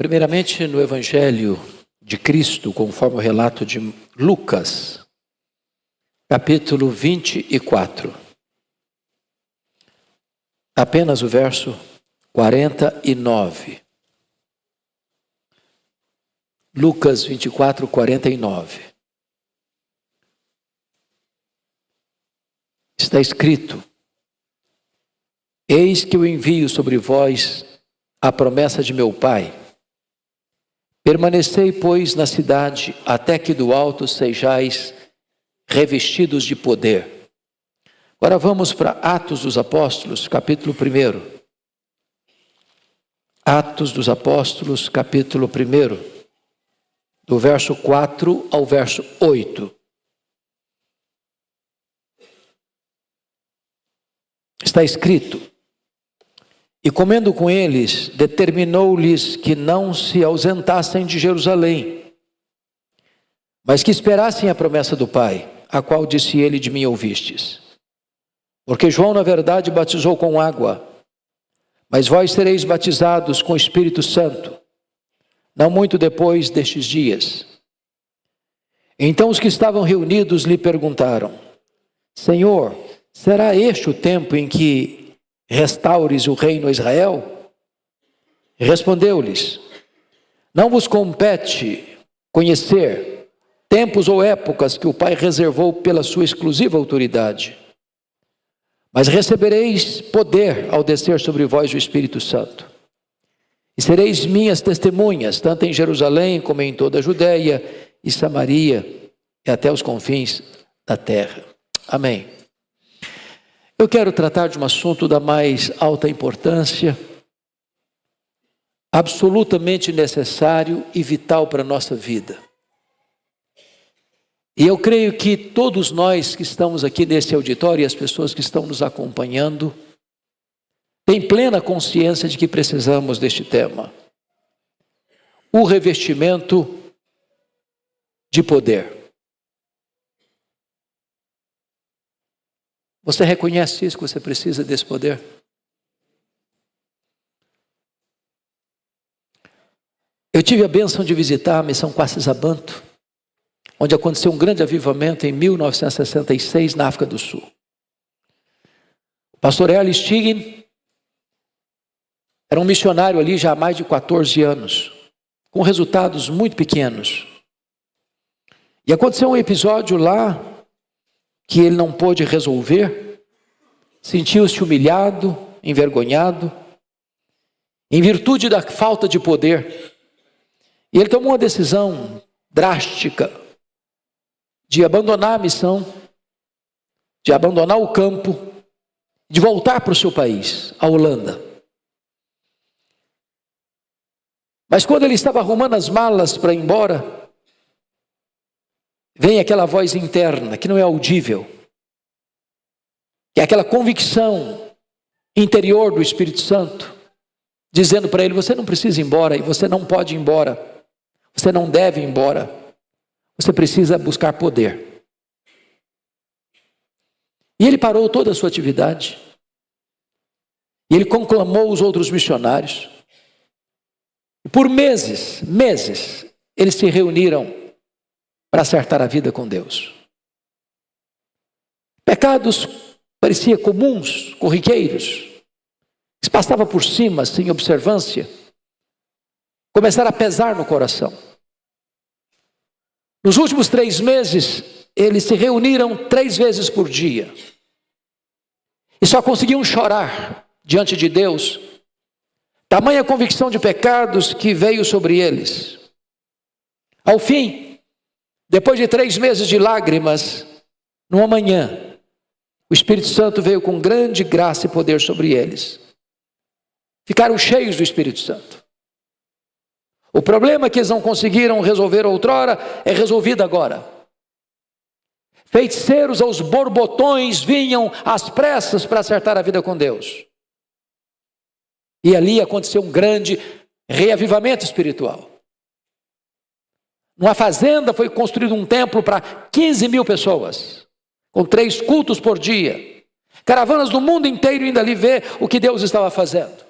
Primeiramente, no Evangelho de Cristo, conforme o relato de Lucas, capítulo 24. Apenas o verso 49. Lucas 24, 49. Está escrito: Eis que eu envio sobre vós a promessa de meu Pai. Permanecei, pois, na cidade, até que do alto sejais revestidos de poder. Agora vamos para Atos dos Apóstolos, capítulo 1. Atos dos Apóstolos, capítulo 1, do verso 4 ao verso 8. Está escrito: E comendo com eles, determinou-lhes que não se ausentassem de Jerusalém, mas que esperassem a promessa do Pai, a qual disse ele: de mim ouvistes. Porque João, na verdade, batizou com água, mas vós sereis batizados com o Espírito Santo, não muito depois destes dias. Então os que estavam reunidos lhe perguntaram: Senhor, será este o tempo em que restaures o reino a Israel? Respondeu-lhes: Não vos compete conhecer tempos ou épocas que o Pai reservou pela sua exclusiva autoridade, mas recebereis poder ao descer sobre vós o Espírito Santo. E sereis minhas testemunhas, tanto em Jerusalém como em toda a Judéia e Samaria e até os confins da terra. Amém. Eu quero tratar de um assunto da mais alta importância, absolutamente necessário e vital para a nossa vida. E eu creio que todos nós que estamos aqui nesse auditório e as pessoas que estão nos acompanhando têm plena consciência de que precisamos deste tema: o revestimento de poder. Você reconhece isso, que você precisa desse poder? Eu tive a bênção de visitar a missão Quacis-Abanto, onde aconteceu um grande avivamento em 1966 na África do Sul. O pastor Eli Stiggin era um missionário ali já há mais de 14 anos, com resultados muito pequenos. E aconteceu um episódio lá que ele não pôde resolver, sentiu-se humilhado, envergonhado, em virtude da falta de poder. E ele tomou uma decisão drástica de abandonar a missão, de abandonar o campo, de voltar para o seu país, a Holanda. Mas quando ele estava arrumando as malas para ir embora, vem aquela voz interna, que não é audível, que é aquela convicção interior do Espírito Santo, dizendo para ele: você não precisa ir embora, e você não pode ir embora, você não deve ir embora, você precisa buscar poder. E ele parou toda a sua atividade, e ele conclamou os outros missionários, e por meses, eles se reuniram para acertar a vida com Deus. Pecados pareciam comuns, corriqueiros, que se passava por cima, sem observância, começaram a pesar no coração. Nos últimos 3 meses, eles se reuniram 3 vezes por dia, e só conseguiam chorar diante de Deus, tamanha convicção de pecados que veio sobre eles. Ao fim, depois de 3 meses de lágrimas, numa manhã, o Espírito Santo veio com grande graça e poder sobre eles. Ficaram cheios do Espírito Santo. O problema que eles não conseguiram resolver outrora é resolvido agora. Feiticeiros aos borbotões vinham às pressas para acertar a vida com Deus. E ali aconteceu um grande reavivamento espiritual. Numa fazenda foi construído um templo para 15 mil pessoas, com 3 cultos por dia. Caravanas do mundo inteiro indo ali ver o que Deus estava fazendo.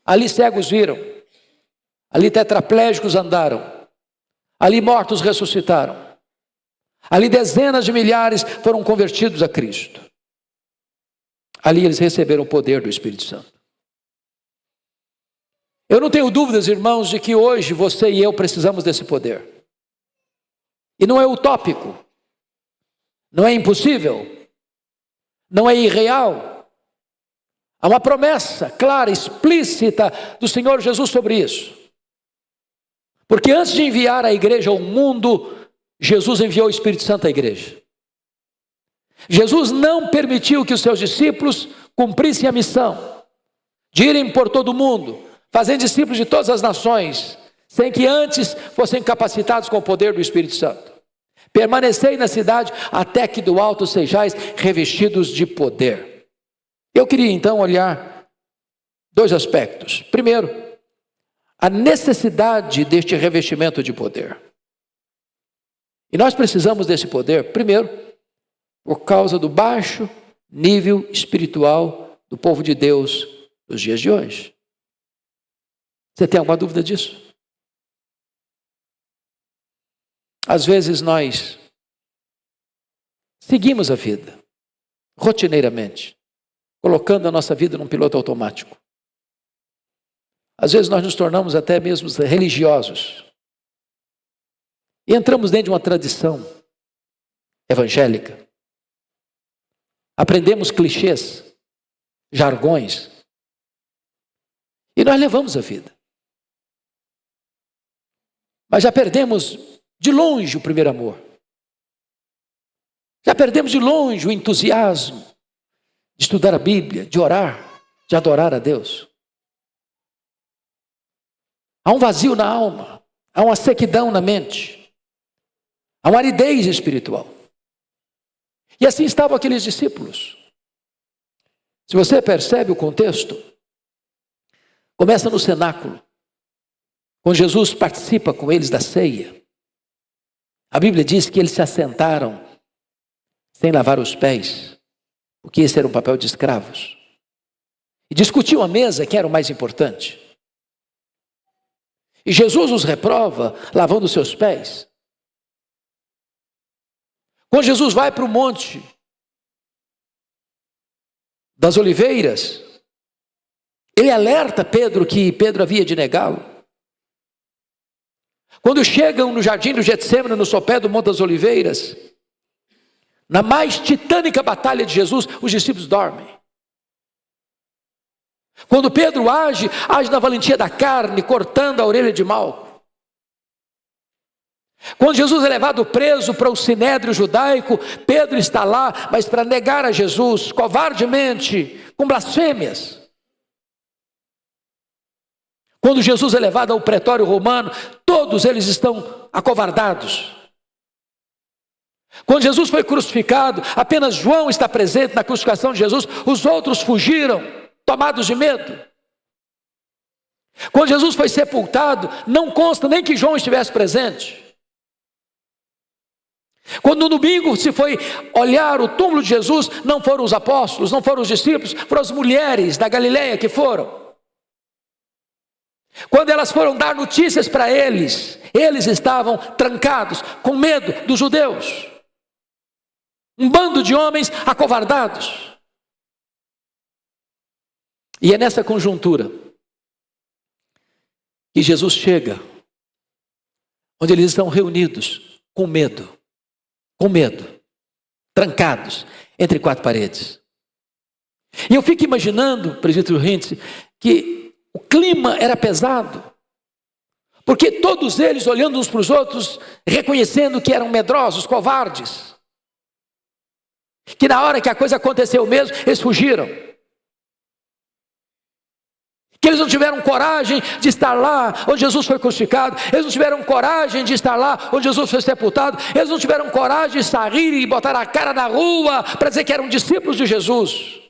Ali cegos viram, Ali tetraplégicos andaram. Ali mortos ressuscitaram. Ali dezenas de milhares foram convertidos a Cristo. Ali eles receberam o poder do Espírito Santo. Eu não tenho dúvidas, irmãos, de que hoje você e eu precisamos desse poder. E não é utópico, não é impossível, não é irreal. Há uma promessa clara, explícita do Senhor Jesus sobre isso. Porque antes de enviar a igreja ao mundo, Jesus enviou o Espírito Santo à igreja. Jesus não permitiu que os seus discípulos cumprissem a missão de irem por todo o mundo, fazendo discípulos de todas as nações, sem que antes fossem capacitados com o poder do Espírito Santo. Permanecei na cidade até que do alto sejais revestidos de poder. Eu queria então olhar dois aspectos. Primeiro, a necessidade deste revestimento de poder. E nós precisamos desse poder, primeiro, por causa do baixo nível espiritual do povo de Deus nos dias de hoje. Você tem alguma dúvida disso? Às vezes nós seguimos a vida, rotineiramente, colocando a nossa vida num piloto automático. Às vezes nós nos tornamos até mesmo religiosos. E entramos dentro de uma tradição evangélica. Aprendemos clichês, jargões. E nós levamos a vida. Mas já perdemos de longe o primeiro amor. Já perdemos de longe o entusiasmo de estudar a Bíblia, de orar, de adorar a Deus. Há um vazio na alma, há uma sequidão na mente, há uma aridez espiritual. E assim estavam aqueles discípulos. Se você percebe o contexto, começa no cenáculo, quando Jesus participa com eles da ceia. A Bíblia diz que eles se assentaram sem lavar os pés, porque esse era um papel de escravos. E discutiam a mesa quem era o mais importante. E Jesus os reprova lavando os seus pés. Quando Jesus vai para o monte das oliveiras, ele alerta Pedro que Pedro havia de negá-lo. Quando chegam no jardim do Getsêmani, no sopé do Monte das Oliveiras, na mais titânica batalha de Jesus, os discípulos dormem. Quando Pedro age na valentia da carne, cortando a orelha de Malco. Quando Jesus é levado preso para o sinédrio judaico, Pedro está lá, mas para negar a Jesus, covardemente, com blasfêmias. Quando Jesus é levado ao pretório romano, todos eles estão acovardados. Quando Jesus foi crucificado, apenas João está presente na crucificação de Jesus, os outros fugiram, tomados de medo. Quando Jesus foi sepultado, não consta nem que João estivesse presente. Quando no domingo se foi olhar o túmulo de Jesus, não foram os apóstolos, não foram os discípulos, foram as mulheres da Galileia que foram. Quando elas foram dar notícias para eles, eles estavam trancados, com medo dos judeus. Um bando de homens acovardados. E é nessa conjuntura que Jesus chega, onde eles estão reunidos, com medo, trancados entre quatro paredes. E eu fico imaginando, presbítero Hintz, que o clima era pesado, porque todos eles olhando uns para os outros, reconhecendo que eram medrosos, covardes, que na hora que a coisa aconteceu mesmo, eles fugiram, que eles não tiveram coragem de estar lá onde Jesus foi crucificado, eles não tiveram coragem de estar lá onde Jesus foi sepultado, eles não tiveram coragem de sair e botar a cara na rua para dizer que eram discípulos de Jesus.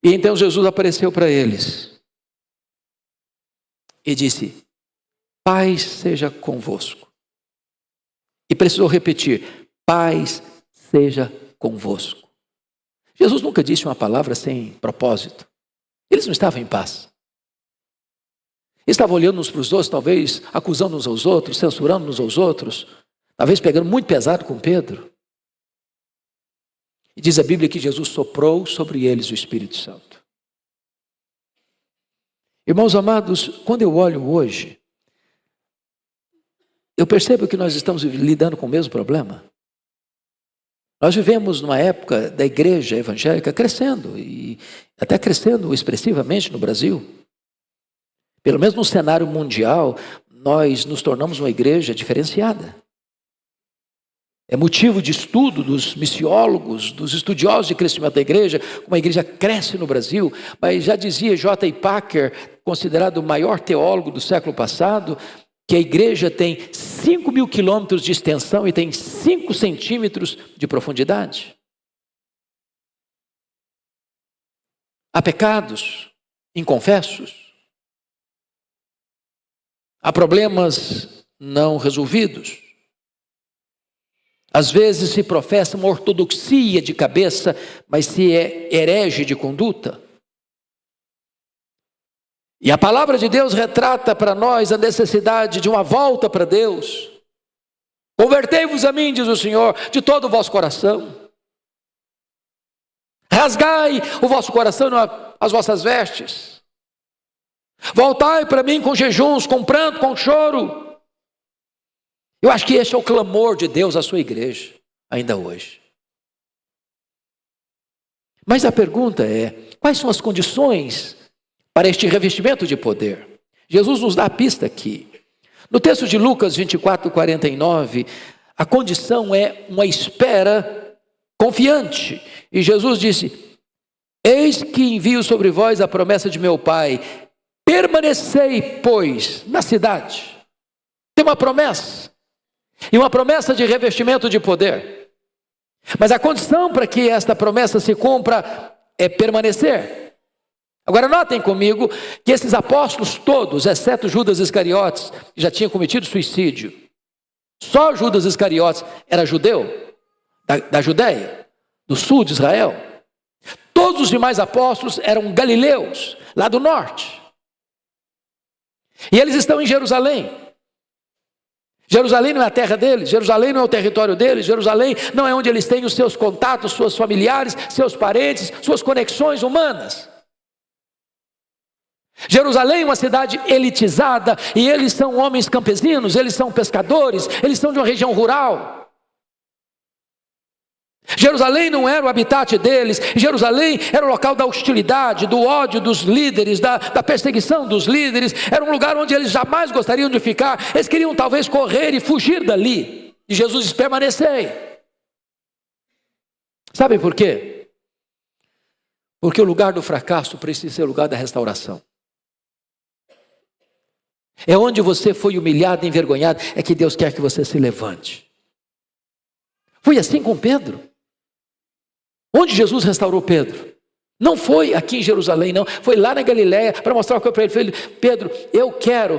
E então Jesus apareceu para eles e disse: paz seja convosco. E precisou repetir: paz seja convosco. Jesus nunca disse uma palavra sem propósito. Eles não estavam em paz. Estavam olhando uns para os outros, talvez acusando uns aos outros, censurando uns aos outros, talvez pegando muito pesado com Pedro. E diz a Bíblia que Jesus soprou sobre eles o Espírito Santo. Irmãos amados, quando eu olho hoje, eu percebo que nós estamos lidando com o mesmo problema. Nós vivemos numa época da igreja evangélica crescendo, e até crescendo expressivamente no Brasil. Pelo menos no cenário mundial, nós nos tornamos uma igreja diferenciada. É motivo de estudo dos missiólogos, dos estudiosos de crescimento da igreja, como a igreja cresce no Brasil. Mas já dizia J. Packer, considerado o maior teólogo do século passado, que a igreja tem 5.000 quilômetros de extensão e tem 5 centímetros de profundidade. Há pecados inconfessos. Há problemas não resolvidos. Às vezes se professa uma ortodoxia de cabeça, mas se é herege de conduta. E a palavra de Deus retrata para nós a necessidade de uma volta para Deus. Convertei-vos a mim, diz o Senhor, de todo o vosso coração. Rasgai o vosso coração as vossas vestes. Voltai para mim com jejuns, com pranto, com choro. Eu acho que esse é o clamor de Deus à sua igreja, ainda hoje. Mas a pergunta é, quais são as condições para este revestimento de poder? Jesus nos dá a pista aqui. No texto de Lucas 24:49, a condição é uma espera confiante. E Jesus disse, eis que envio sobre vós a promessa de meu Pai, permanecei, pois, na cidade. Tem uma promessa. E uma promessa de revestimento de poder. Mas a condição para que esta promessa se cumpra é permanecer. Agora notem comigo que esses apóstolos todos, exceto Judas Iscariotes, que já tinha cometido suicídio, só Judas Iscariotes era judeu, da Judéia, do sul de Israel. Todos os demais apóstolos eram galileus, lá do norte. E eles estão em Jerusalém. Jerusalém não é a terra deles, Jerusalém não é o território deles, Jerusalém não é onde eles têm os seus contatos, suas familiares, seus parentes, suas conexões humanas. Jerusalém é uma cidade elitizada e eles são homens campesinos, eles são pescadores, eles são de uma região rural. Jerusalém não era o habitat deles, Jerusalém era o local da hostilidade, do ódio dos líderes, da perseguição dos líderes, era um lugar onde eles jamais gostariam de ficar, eles queriam talvez correr e fugir dali, e Jesus diz, permanecei. Sabem por quê? Porque o lugar do fracasso precisa ser o lugar da restauração. É onde você foi humilhado, envergonhado, é que Deus quer que você se levante. Foi assim com Pedro. Onde Jesus restaurou Pedro? Não foi aqui em Jerusalém, não. Foi lá na Galileia para mostrar o que para ele. Falei, Pedro, eu quero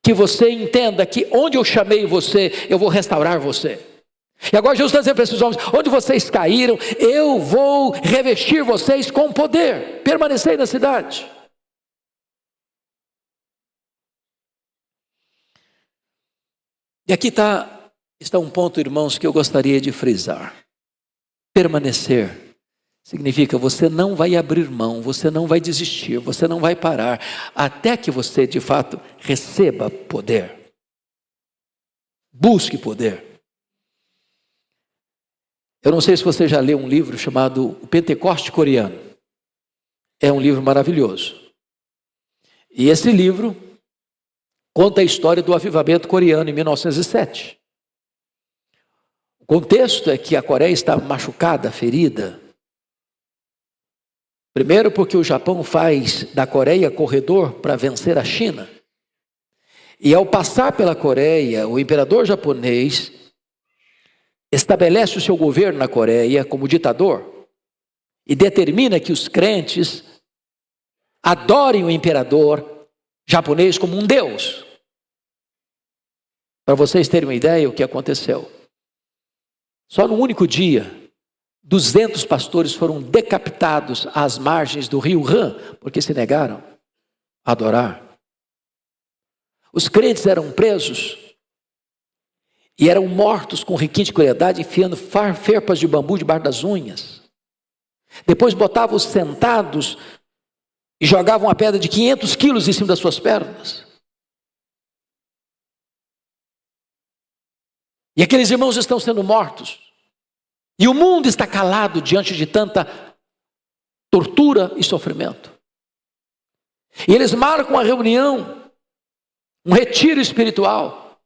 que você entenda que onde eu chamei você, eu vou restaurar você. E agora Jesus está dizendo para esses homens, onde vocês caíram, eu vou revestir vocês com poder. Permanecei na cidade. E aqui está um ponto, irmãos, que eu gostaria de frisar. Permanecer significa você não vai abrir mão, você não vai desistir, você não vai parar, até que você de fato receba poder. Busque poder. Eu não sei se você já leu um livro chamado O Pentecoste Coreano. É um livro maravilhoso. E esse livro conta a história do avivamento coreano em 1907. O contexto é que a Coreia está machucada, ferida. Primeiro porque o Japão faz da Coreia corredor para vencer a China. E ao passar pela Coreia, o imperador japonês estabelece o seu governo na Coreia como ditador e determina que os crentes adorem o imperador japonês como um deus. Para vocês terem uma ideia o que aconteceu. Só num único dia, 200 pastores foram decapitados às margens do rio Han, porque se negaram a adorar Os crentes eram presos e eram mortos com requinte de crueldade, enfiando ferpas de bambu debaixo das unhas. Depois botavam-os sentados e jogavam uma pedra de 500 quilos em cima das suas pernas. E aqueles irmãos estão sendo mortos. E o mundo está calado diante de tanta tortura e sofrimento. E eles marcam uma reunião, um retiro espiritual.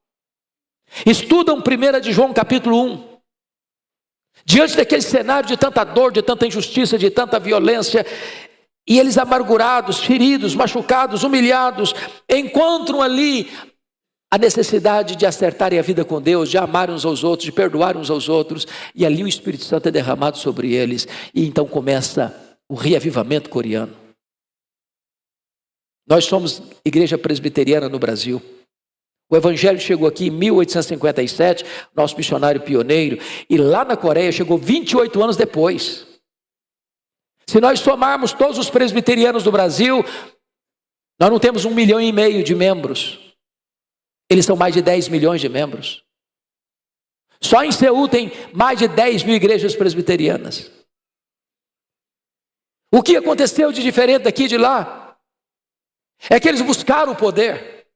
Estudam 1 de João capítulo 1. Diante daquele cenário de tanta dor, de tanta injustiça, de tanta violência, e eles amargurados, feridos, machucados, humilhados, encontram ali a necessidade de acertarem a vida com Deus, de amarem uns aos outros, de perdoar uns aos outros, e ali o Espírito Santo é derramado sobre eles, e então começa o reavivamento coreano. Nós somos igreja presbiteriana no Brasil. O Evangelho chegou aqui em 1857, nosso missionário pioneiro, e lá na Coreia chegou 28 anos depois. Se nós somarmos todos os presbiterianos do Brasil, nós não temos 1,5 milhão de membros. Eles são mais de 10 milhões de membros. Só em Seul tem mais de 10 mil igrejas presbiterianas. O que aconteceu de diferente daqui e de lá? É que eles buscaram o poder.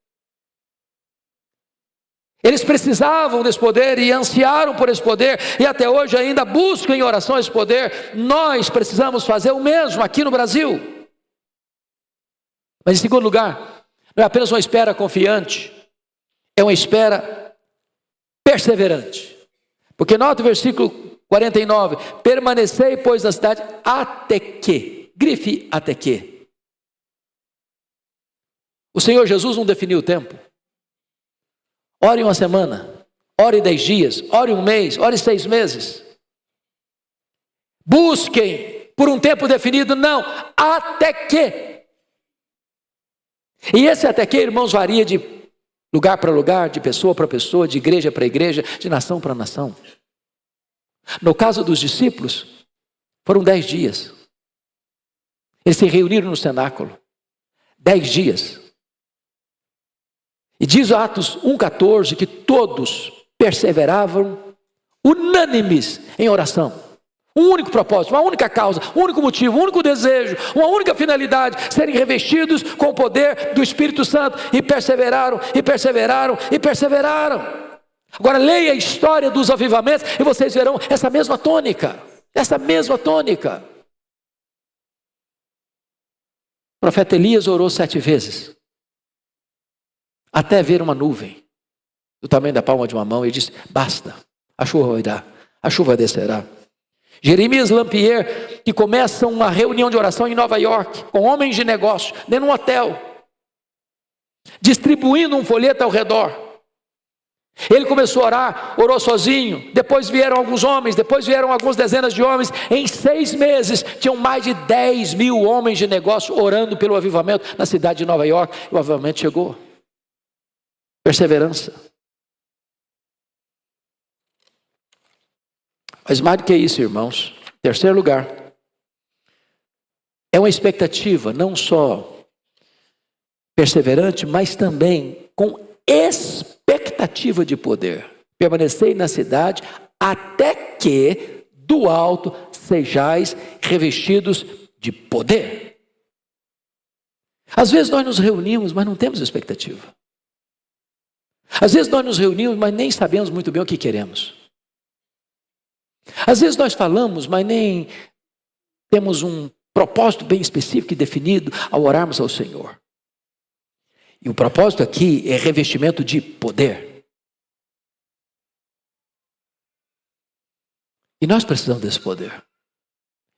Eles precisavam desse poder e ansiaram por esse poder, e até hoje ainda buscam em oração esse poder. Nós precisamos fazer o mesmo aqui no Brasil. Mas em segundo lugar, não é apenas uma espera confiante, é uma espera perseverante. Porque nota o versículo 49, permanecei, pois, na cidade até que, grife até que. O Senhor Jesus não definiu o tempo. Ore uma semana, ore 10 dias, ore um mês, ore 6 meses. Busquem por um tempo definido, não, até que. E esse até que, irmãos, varia de lugar para lugar, de pessoa para pessoa, de igreja para igreja, de nação para nação. No caso dos discípulos, foram 10 dias. Eles se reuniram no cenáculo. 10 dias. E diz Atos 1,14 que todos perseveravam unânimes em oração. Um único propósito, uma única causa, um único motivo, um único desejo, uma única finalidade, serem revestidos com o poder do Espírito Santo. E perseveraram, e perseveraram, e perseveraram. Agora leia a história dos avivamentos e vocês verão essa mesma tônica. Essa mesma tônica. O profeta Elias orou 7 vezes. Até ver uma nuvem do tamanho da palma de uma mão, e disse: basta, a chuva virá, a chuva descerá. Jeremias Lampier, que começa uma reunião de oração em Nova York, com homens de negócio, dentro de um hotel, distribuindo um folheto ao redor. Ele começou a orar, orou sozinho, depois vieram alguns homens, depois vieram algumas dezenas de homens. Em 6 meses, tinham mais de 10 mil homens de negócio orando pelo avivamento na cidade de Nova York. E o avivamento chegou. Perseverança. Mas mais do que isso, irmãos, terceiro lugar, é uma expectativa não só perseverante, mas também com expectativa de poder. Permanecei na cidade até que do alto sejais revestidos de poder. Às vezes nós nos reunimos, mas não temos expectativa. Às vezes nós nos reunimos, mas nem sabemos muito bem o que queremos. Às vezes nós falamos, mas nem temos um propósito bem específico e definido ao orarmos ao Senhor. E o propósito aqui é revestimento de poder. E nós precisamos desse poder.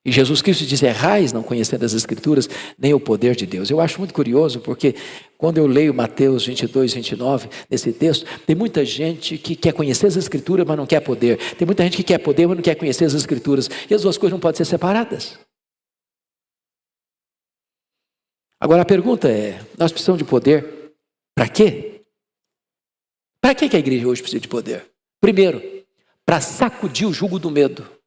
E Jesus Cristo diz: errais não conhecendo as Escrituras, nem o poder de Deus. Eu acho muito curioso, porque quando eu leio Mateus 22, 29, nesse texto, tem muita gente que quer conhecer as Escrituras, mas não quer poder. Tem muita gente que quer poder, mas não quer conhecer as Escrituras. E as duas coisas não podem ser separadas. Agora a pergunta é: nós precisamos de poder para quê? Para que a igreja hoje precisa de poder? Primeiro, para sacudir o jugo do medo.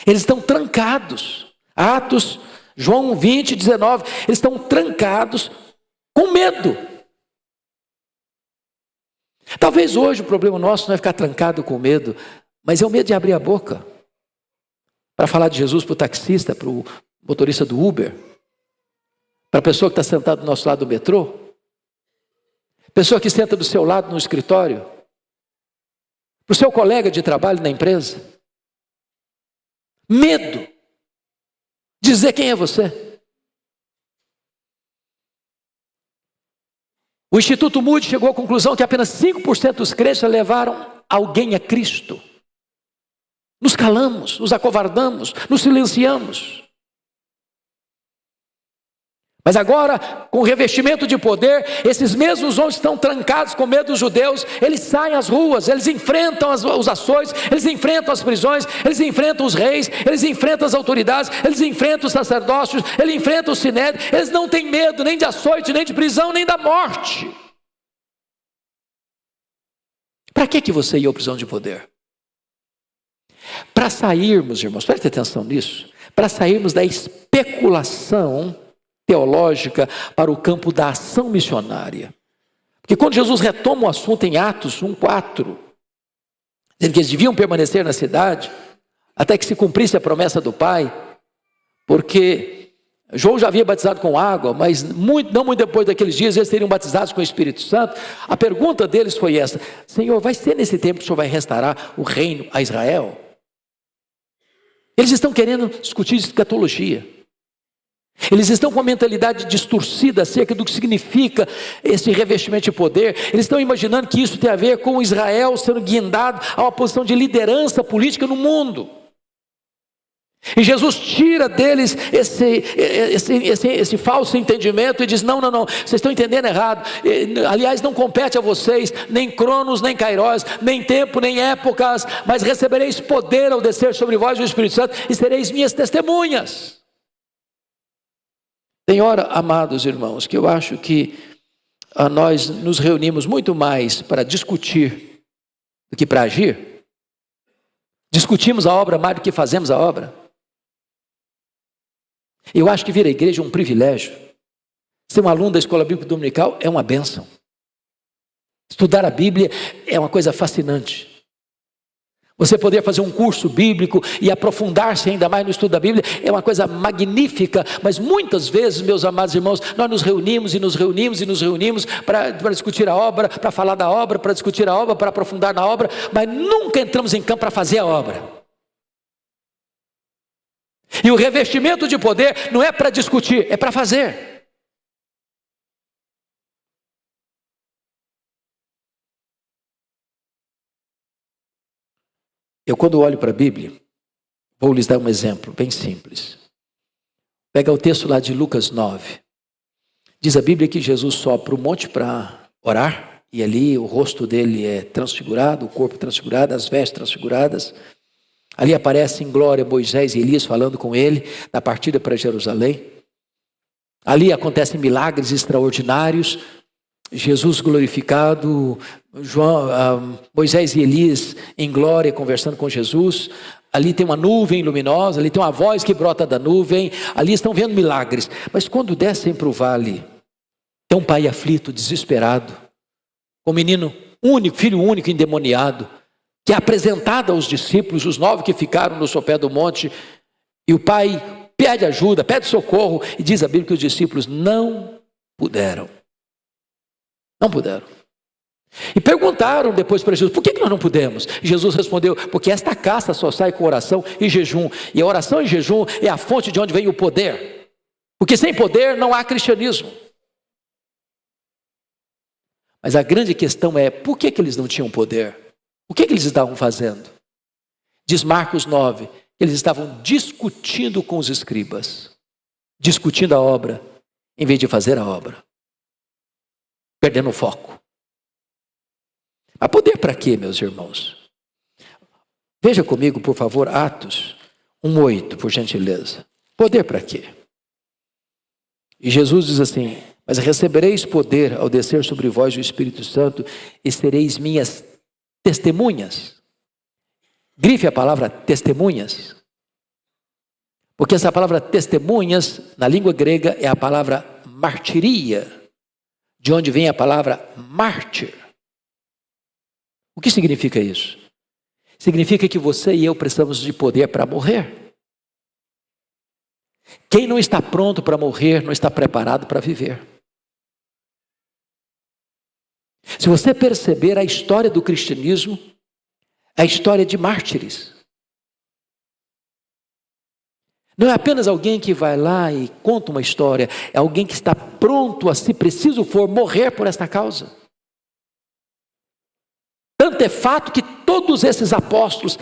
Eles estão trancados. Atos, João 20, 19. Eles estão trancados com medo. Talvez hoje o problema nosso não é ficar trancado com medo, mas é o medo de abrir a boca para falar de Jesus para o taxista, para o motorista do Uber, para a pessoa que está sentada do nosso lado do metrô, pessoa que senta do seu lado no escritório, para o seu colega de trabalho na empresa. Medo de dizer quem é você. O Instituto Moody chegou à conclusão que apenas 5% dos crentes levaram alguém a Cristo. Nos calamos, nos acovardamos, nos silenciamos. Mas agora, com o revestimento de poder, esses mesmos homens que estão trancados com medo dos judeus, eles saem às ruas, eles enfrentam os açoites, eles enfrentam as prisões, eles enfrentam os reis, eles enfrentam as autoridades, eles enfrentam os sacerdócios, eles enfrentam o sinédrio, eles não têm medo nem de açoite, nem de prisão, nem da morte. Para que você ia à prisão de poder? Para sairmos, irmãos, preste atenção nisso, para sairmos da especulação teológica para o campo da ação missionária. Porque quando Jesus retoma o assunto em Atos 1:4, dizendo que eles deviam permanecer na cidade até que se cumprisse a promessa do Pai, porque João já havia batizado com água, mas não muito depois daqueles dias eles seriam batizados com o Espírito Santo. A pergunta deles foi essa: Senhor, vai ser nesse tempo que o Senhor vai restaurar o reino a Israel? Eles estão querendo discutir escatologia. Eles estão com a mentalidade distorcida acerca do que significa esse revestimento de poder. Eles estão imaginando que isso tem a ver com Israel sendo guindado a uma posição de liderança política no mundo. E Jesus tira deles esse falso entendimento e diz: não, vocês estão entendendo errado. Aliás, não compete a vocês nem cronos, nem kairós, nem tempo, nem épocas, mas recebereis poder ao descer sobre vós o Espírito Santo e sereis minhas testemunhas. Tem hora, amados irmãos, que eu acho que nós nos reunimos muito mais para discutir do que para agir. Discutimos a obra mais do que fazemos a obra. Eu acho que vir à igreja é um privilégio. Ser um aluno da escola bíblica dominical é uma bênção. Estudar a Bíblia é uma coisa fascinante. Você poder fazer um curso bíblico e aprofundar-se ainda mais no estudo da Bíblia é uma coisa magnífica, mas muitas vezes, meus amados irmãos, nós nos reunimos para discutir a obra, para falar da obra, para discutir a obra, para aprofundar na obra, mas nunca entramos em campo para fazer a obra. E o revestimento de poder não é para discutir, é para fazer. Eu, quando olho para a Bíblia, vou lhes dar um exemplo bem simples. Pega o texto lá de Lucas 9. Diz a Bíblia que Jesus sobe para o monte para orar, e ali o rosto dele é transfigurado, o corpo transfigurado, as vestes transfiguradas. Ali aparece em glória Moisés e Elias falando com ele da partida para Jerusalém. Ali acontecem milagres extraordinários. Jesus glorificado, Moisés e Elias em glória conversando com Jesus. Ali tem uma nuvem luminosa, ali tem uma voz que brota da nuvem, ali estão vendo milagres. Mas quando descem para o vale, tem um pai aflito, desesperado, com um menino único, filho único, endemoniado, que é apresentado aos discípulos, os 9 que ficaram no sopé do monte, e o pai pede ajuda, pede socorro, e diz a Bíblia que os discípulos não puderam. Não puderam. E perguntaram depois para Jesus: por que nós não pudemos? Jesus respondeu: porque esta casta só sai com oração e jejum. E a oração e jejum é a fonte de onde vem o poder. Porque sem poder não há cristianismo. Mas a grande questão é: por que eles não tinham poder? O que eles estavam fazendo? Diz Marcos 9, que eles estavam discutindo com os escribas. Discutindo a obra, em vez de fazer a obra. Perdendo o foco. Mas poder para quê, meus irmãos? Veja comigo, por favor, Atos 1:8, por gentileza. Poder para quê? E Jesus diz assim: mas recebereis poder ao descer sobre vós o Espírito Santo e sereis minhas testemunhas. Grife a palavra testemunhas. Porque essa palavra testemunhas, na língua grega, é a palavra martiria, de onde vem a palavra mártir. O que significa isso? Significa que você e eu precisamos de poder para morrer. Quem não está pronto para morrer, não está preparado para viver. Se você perceber a história do cristianismo, é a história de mártires. Não é apenas alguém que vai lá e conta uma história, é alguém que está pronto a, se preciso for, morrer por esta causa. Tanto é fato que todos esses apóstolos,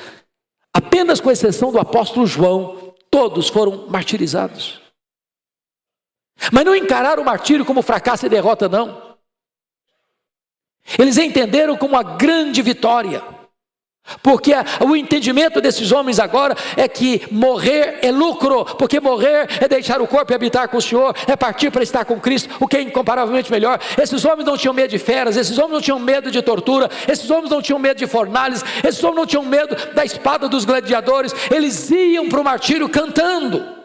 apenas com exceção do apóstolo João, todos foram martirizados. Mas não encararam o martírio como fracasso e derrota, não. Eles entenderam como uma grande vitória. Porque o entendimento desses homens agora é que morrer é lucro, porque morrer é deixar o corpo e habitar com o Senhor, é partir para estar com Cristo, o que é incomparavelmente melhor. Esses homens não tinham medo de feras, esses homens não tinham medo de tortura, esses homens não tinham medo de fornalhas, esses homens não tinham medo da espada dos gladiadores, eles iam para o martírio cantando.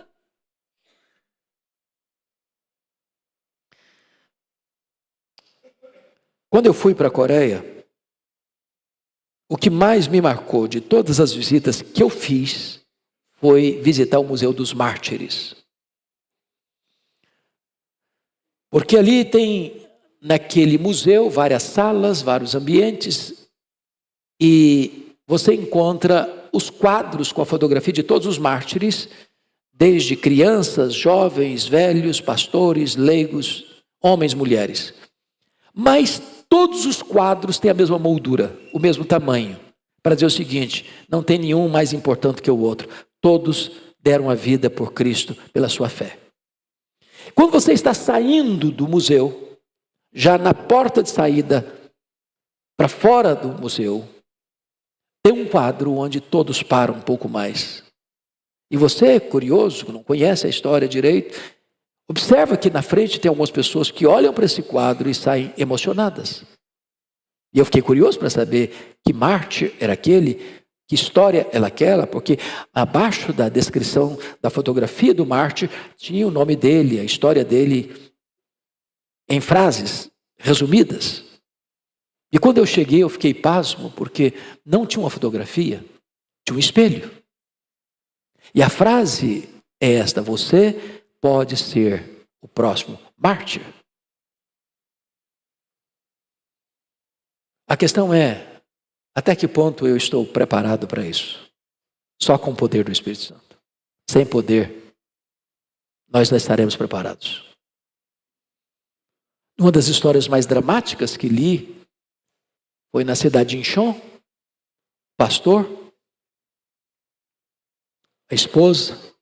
Quando eu fui para a Coreia, o que mais me marcou de todas as visitas que eu fiz foi visitar o Museu dos Mártires. Porque ali tem, naquele museu, várias salas, vários ambientes, e você encontra os quadros com a fotografia de todos os mártires, desde crianças, jovens, velhos, pastores, leigos, homens, mulheres. Mas todos os quadros têm a mesma moldura, o mesmo tamanho, para dizer o seguinte: não tem nenhum mais importante que o outro. Todos deram a vida por Cristo pela sua fé. Quando você está saindo do museu, já na porta de saída para fora do museu, tem um quadro onde todos param um pouco mais. E você, curioso, não conhece a história direito, observa que na frente tem algumas pessoas que olham para esse quadro e saem emocionadas. E eu fiquei curioso para saber que mártir era aquele, que história era aquela, porque abaixo da descrição da fotografia do mártir tinha o nome dele, a história dele, em frases resumidas. E quando eu cheguei, eu fiquei pasmo, porque não tinha uma fotografia, tinha um espelho. E a frase é esta: você pode ser o próximo mártir. A questão é, até que ponto eu estou preparado para isso? Só com o poder do Espírito Santo. Sem poder, nós não estaremos preparados. Uma das histórias mais dramáticas que li foi na cidade de Incheon, pastor, a esposa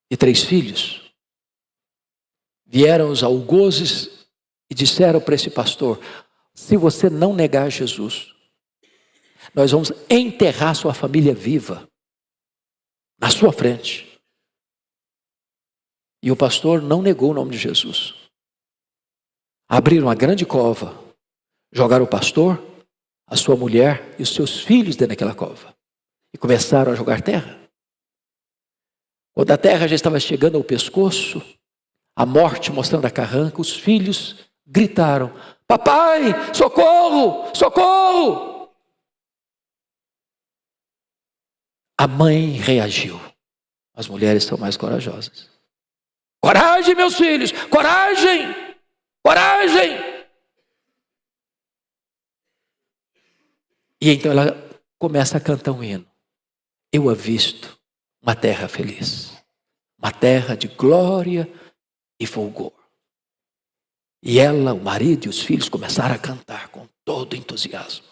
e 3 filhos vieram os algozes e disseram para esse pastor: se você não negar Jesus, nós vamos enterrar sua família viva na sua frente. E o pastor não negou o nome de Jesus. Abriram uma grande cova, jogaram o pastor, a sua mulher e os seus filhos dentro daquela cova e começaram a jogar terra. Quando a terra já estava chegando ao pescoço, a morte mostrando a carranca, os filhos gritaram: papai, socorro, socorro! A mãe reagiu. As mulheres são mais corajosas. Coragem, meus filhos, coragem, coragem! E então ela começa a cantar um hino. Eu avisto uma terra feliz, uma terra de glória e fulgor. E ela, o marido e os filhos começaram a cantar com todo entusiasmo,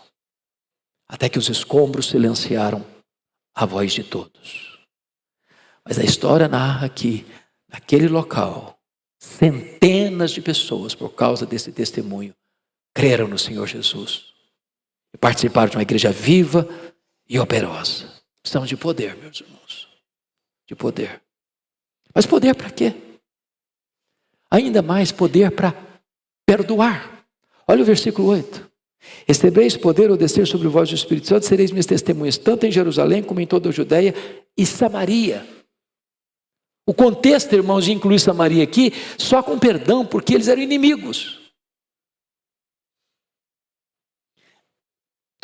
até que os escombros silenciaram a voz de todos. Mas a história narra que naquele local, centenas de pessoas, por causa desse testemunho, creram no Senhor Jesus e participaram de uma igreja viva e operosa. Precisamos de poder, meus irmãos, de poder. Mas poder para quê? Ainda mais poder para perdoar. Olha o versículo 8. Recebeis poder ao descer sobre vós o Espírito Santo, sereis minhas testemunhas, tanto em Jerusalém como em toda a Judeia e Samaria. O contexto, irmãos, de incluir Samaria aqui, só com perdão, porque eles eram inimigos.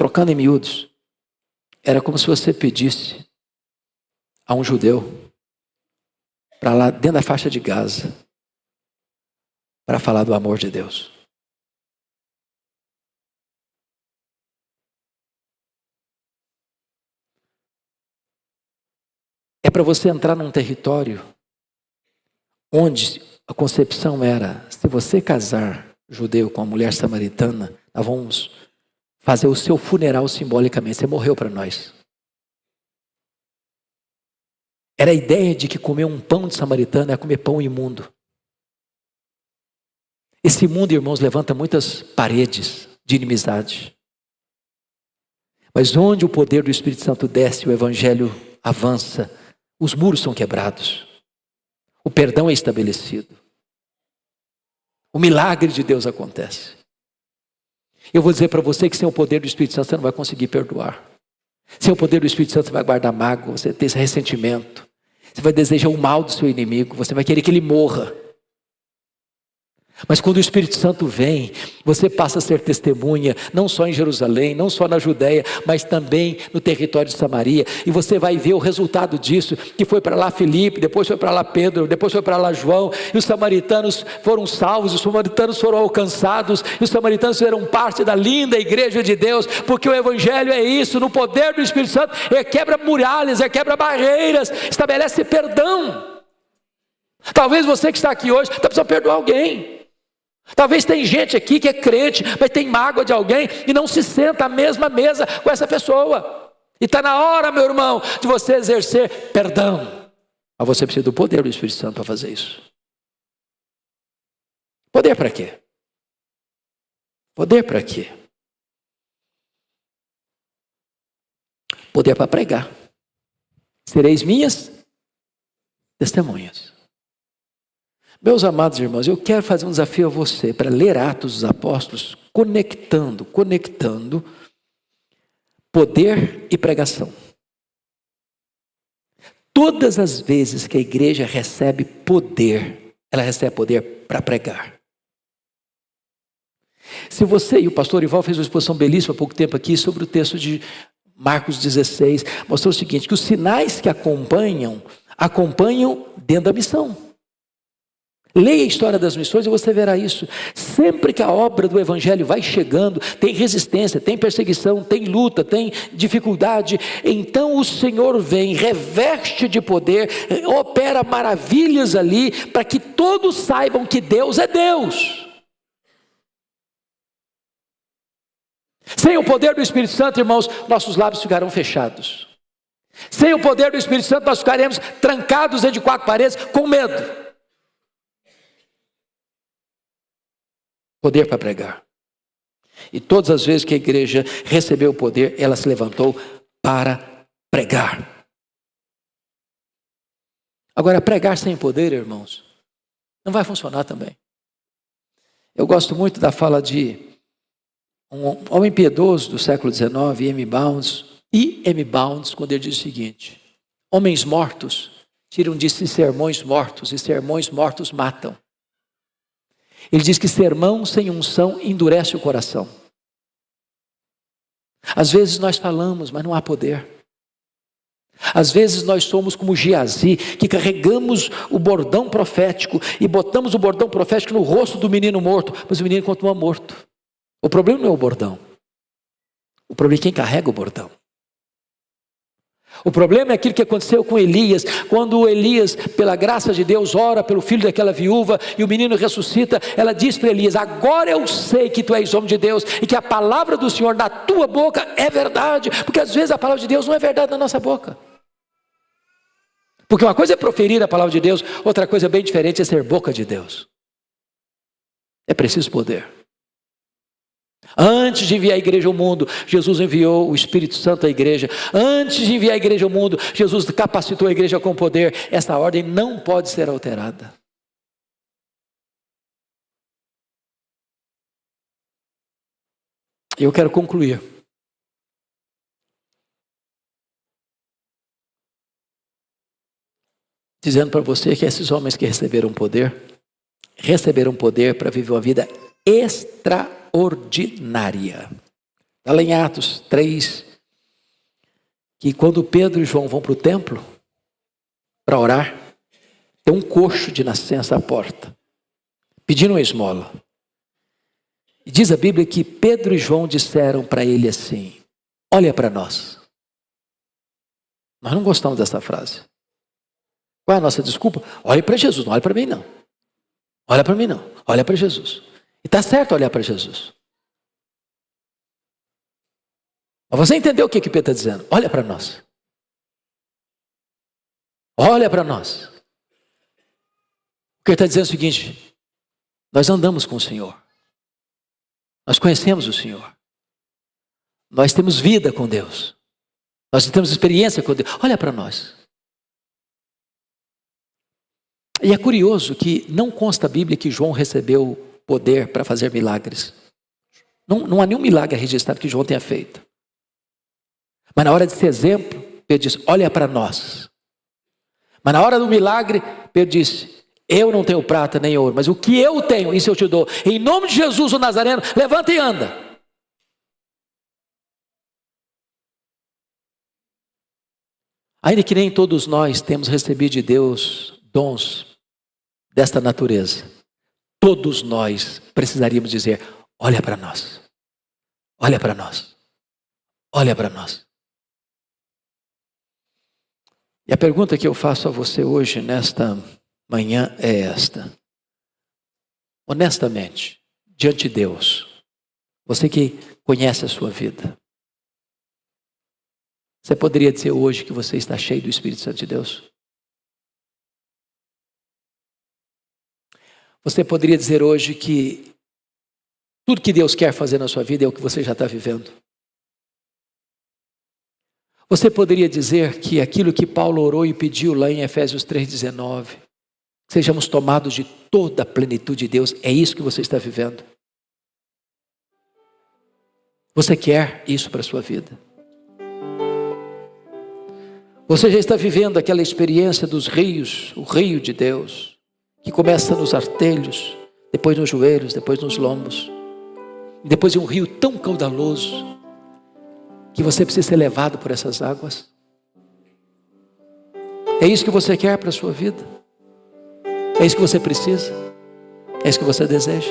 trocando em miúdos, era como se você pedisse a um judeu para lá dentro da faixa de Gaza para falar do amor de Deus. É para você entrar num território onde a concepção era: se você casar judeu com uma mulher samaritana, nós vamos fazer o seu funeral simbolicamente. Você morreu para nós. Era a ideia de que comer um pão de samaritano é comer pão imundo. Esse mundo, irmãos, levanta muitas paredes de inimizade. Mas onde o poder do Espírito Santo desce, o Evangelho avança, os muros são quebrados. O perdão é estabelecido. O milagre de Deus acontece. Eu vou dizer para você que sem o poder do Espírito Santo você não vai conseguir perdoar. Sem o poder do Espírito Santo você vai guardar mágoa, você vai ter esse ressentimento. Você vai desejar o mal do seu inimigo, você vai querer que ele morra. Mas quando o Espírito Santo vem, você passa a ser testemunha, não só em Jerusalém, não só na Judéia, mas também no território de Samaria. E você vai ver o resultado disso, que foi para lá Filipe, depois foi para lá Pedro, depois foi para lá João. E os samaritanos foram salvos, os samaritanos foram alcançados, e os samaritanos fizeram parte da linda igreja de Deus, porque o Evangelho é isso, no poder do Espírito Santo, quebra muralhas, quebra barreiras, estabelece perdão. Talvez você que está aqui hoje está precisando perdoar alguém. Talvez tem gente aqui que é crente, mas tem mágoa de alguém e não se senta à mesma mesa com essa pessoa. E está na hora, meu irmão, de você exercer perdão. Mas você precisa do poder do Espírito Santo para fazer isso. Poder para quê? Poder para quê? Poder para pregar. Sereis minhas testemunhas. Meus amados irmãos, eu quero fazer um desafio a você para ler Atos dos Apóstolos, conectando poder e pregação. Todas as vezes que a igreja recebe poder, ela recebe poder para pregar. Se você, e o pastor Ival fez uma exposição belíssima há pouco tempo aqui sobre o texto de Marcos 16, mostrou o seguinte, que os sinais que acompanham dentro da missão. Leia a história das missões e você verá isso. Sempre que a obra do Evangelho vai chegando, tem resistência, tem perseguição, tem luta, tem dificuldade. Então o Senhor vem, reveste de poder, opera maravilhas ali, para que todos saibam que Deus é Deus. Sem o poder do Espírito Santo, irmãos, nossos lábios ficarão fechados. Sem o poder do Espírito Santo, nós ficaremos trancados dentro de quatro paredes, com medo. Poder para pregar. E todas as vezes que a igreja recebeu o poder, ela se levantou para pregar. Agora, pregar sem poder, irmãos, não vai funcionar também. Eu gosto muito da fala de um homem piedoso do século XIX, E.M. Bounds, quando ele diz o seguinte: homens mortos tiram de si sermões mortos, e sermões mortos matam. Ele diz que sermão sem unção endurece o coração. Às vezes nós falamos, mas não há poder. Às vezes nós somos como Geazi, que carregamos o bordão profético e botamos o bordão profético no rosto do menino morto, mas o menino continua morto. O problema não é o bordão. O problema é quem carrega o bordão. O problema é aquilo que aconteceu com Elias, quando Elias, pela graça de Deus, ora pelo filho daquela viúva e o menino ressuscita. Ela diz para Elias: agora eu sei que tu és homem de Deus e que a palavra do Senhor na tua boca é verdade, porque às vezes a palavra de Deus não é verdade na nossa boca. Porque uma coisa é proferir a palavra de Deus, outra coisa bem diferente é ser boca de Deus. É preciso poder. Antes de enviar a igreja ao mundo, Jesus enviou o Espírito Santo à igreja. Antes de enviar a igreja ao mundo, Jesus capacitou a igreja com poder. Essa ordem não pode ser alterada. Eu quero concluir dizendo para você que esses homens que receberam poder para viver uma vida extraordinária. Está lá em Atos 3, que quando Pedro e João vão para o templo para orar, tem um coxo de nascença à porta, pedindo uma esmola. E diz a Bíblia que Pedro e João disseram para ele assim: olha para nós. Nós não gostamos dessa frase. Qual é a nossa desculpa? Olhe para Jesus, não olhe para mim não. Olha para mim não, olha para Jesus. E está certo olhar para Jesus. Mas você entendeu o que Pedro está dizendo? Olha para nós. Olha para nós. O que ele está dizendo é o seguinte: nós andamos com o Senhor. Nós conhecemos o Senhor. Nós temos vida com Deus. Nós temos experiência com Deus. Olha para nós. E é curioso que não consta a Bíblia que João recebeu poder para fazer milagres. Não há nenhum milagre registrado que João tenha feito. Mas na hora de ser exemplo, Pedro disse: olha para nós. Mas na hora do milagre, Pedro disse: eu não tenho prata nem ouro, mas o que eu tenho, isso eu te dou. Em nome de Jesus o Nazareno, levanta e anda. Ainda que nem todos nós temos recebido de Deus dons desta natureza, todos nós precisaríamos dizer: olha para nós, olha para nós, olha para nós. E a pergunta que eu faço a você hoje, nesta manhã, é esta: honestamente, diante de Deus, você que conhece a sua vida, você poderia dizer hoje que você está cheio do Espírito Santo de Deus? Você poderia dizer hoje que tudo que Deus quer fazer na sua vida é o que você já está vivendo? Você poderia dizer que aquilo que Paulo orou e pediu lá em Efésios 3,19, sejamos tomados de toda a plenitude de Deus, é isso que você está vivendo? Você quer isso para a sua vida? Você já está vivendo aquela experiência dos rios, o rio de Deus, que começa nos artelhos, depois nos joelhos, depois nos lombos, e depois de um rio tão caudaloso, que você precisa ser levado por essas águas? É isso que você quer para a sua vida? É isso que você precisa? É isso que você deseja?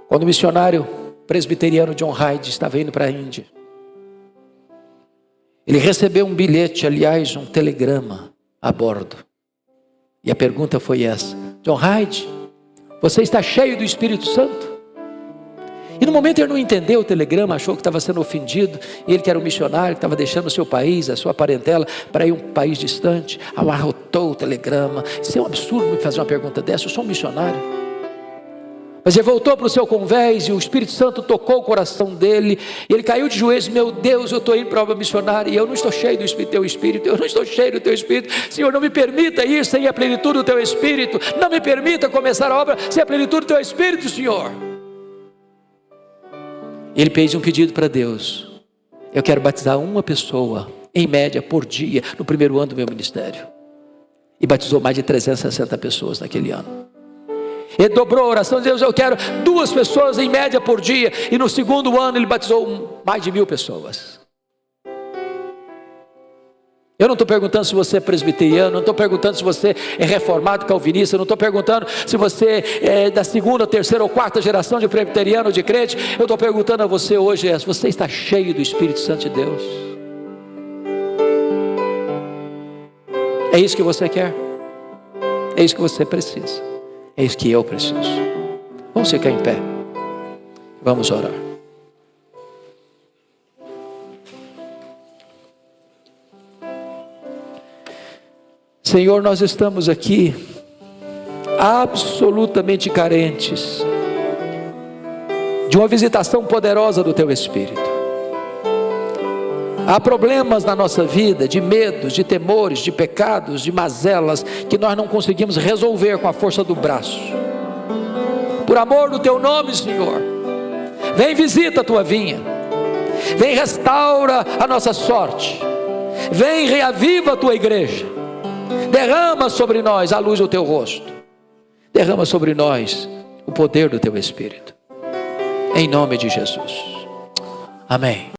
Quando o missionário presbiteriano John Hyde estava indo para a Índia, ele recebeu um bilhete, aliás, um telegrama a bordo. E a pergunta foi essa: John Hyde, você está cheio do Espírito Santo? E no momento ele não entendeu o telegrama, achou que estava sendo ofendido. E ele, que era um missionário, que estava deixando o seu país, a sua parentela, para ir a um país distante, amarrotou o telegrama. Isso é um absurdo me fazer uma pergunta dessa, eu sou um missionário. Mas ele voltou para o seu convés e o Espírito Santo tocou o coração dele. E ele caiu de joelhos: meu Deus, eu estou indo para a obra missionária e eu não estou cheio do teu Espírito. Eu não estou cheio do teu Espírito. Senhor, não me permita ir sem a plenitude do teu Espírito. Não me permita começar a obra sem a plenitude do teu Espírito, Senhor. Ele fez um pedido para Deus: eu quero batizar uma pessoa, em média, por dia, no primeiro ano do meu ministério. E batizou mais de 360 pessoas naquele ano. Ele dobrou a oração, Deus, eu quero 2 pessoas em média por dia. E no segundo ano ele batizou mais de 1000 pessoas. Eu não estou perguntando se você é presbiteriano, não estou perguntando se você é reformado, calvinista, não estou perguntando se você é da 2ª, 3ª ou 4ª geração de presbiteriano, de crente. Eu estou perguntando a você hoje: se você está cheio do Espírito Santo de Deus? É isso que você quer? É isso que você precisa? É isso que eu preciso? Vamos ficar em pé. Vamos orar. Senhor, nós estamos aqui absolutamente carentes de uma visitação poderosa do Teu Espírito. Há problemas na nossa vida, de medos, de temores, de pecados, de mazelas, que nós não conseguimos resolver com a força do braço. Por amor do Teu nome, Senhor, vem visita a Tua vinha, vem restaura a nossa sorte, vem reaviva a Tua igreja, derrama sobre nós a luz do Teu rosto. derrama sobre nós o poder do teu Espírito. Em nome de Jesus. Amém.